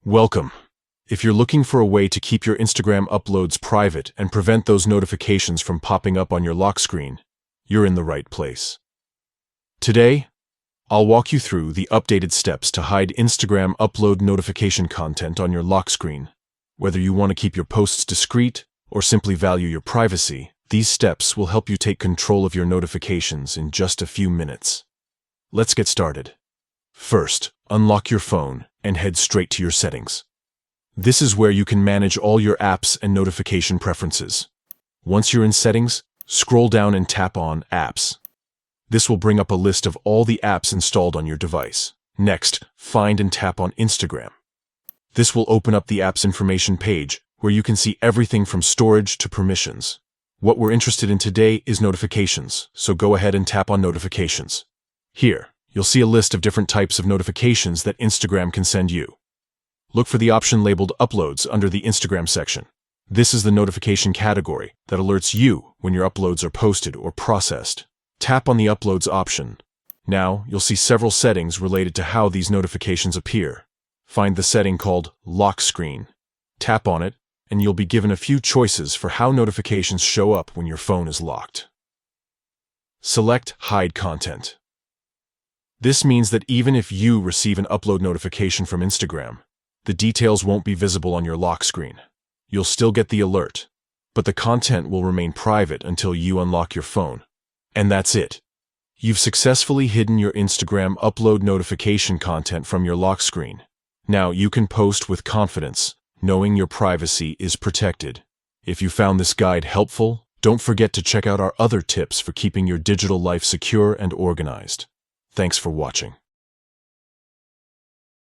Welcome. If you're looking for a way to keep your Instagram uploads private and prevent those notifications from popping up on your lock screen, you're in the right place. Today, I'll walk you through the updated steps to hide Instagram upload notification content on your lock screen. Whether you want to keep your posts discreet or simply value your privacy, these steps will help you take control of your notifications in just a few minutes. Let's get started. First, unlock your phone and head straight to your settings. This is where you can manage all your apps and notification preferences. Once you're in settings, scroll down and tap on Apps. This will bring up a list of all the apps installed on your device. Next, find and tap on Instagram. This will open up the app's information page, where you can see everything from storage to permissions. What we're interested in today is notifications, so go ahead and tap on Notifications. Here, you'll see a list of different types of notifications that Instagram can send you. Look for the option labeled Uploads under the Instagram section. This is the notification category that alerts you when your uploads are posted or processed. Tap on the Uploads option. Now, you'll see several settings related to how these notifications appear. Find the setting called Lock Screen. Tap on it, and you'll be given a few choices for how notifications show up when your phone is locked. Select Hide Content. This means that even if you receive an upload notification from Instagram, the details won't be visible on your lock screen. You'll still get the alert, but the content will remain private until you unlock your phone. And that's it. You've successfully hidden your Instagram upload notification content from your lock screen. Now you can post with confidence, knowing your privacy is protected. If you found this guide helpful, don't forget to check out our other tips for keeping your digital life secure and organized. Thanks for watching.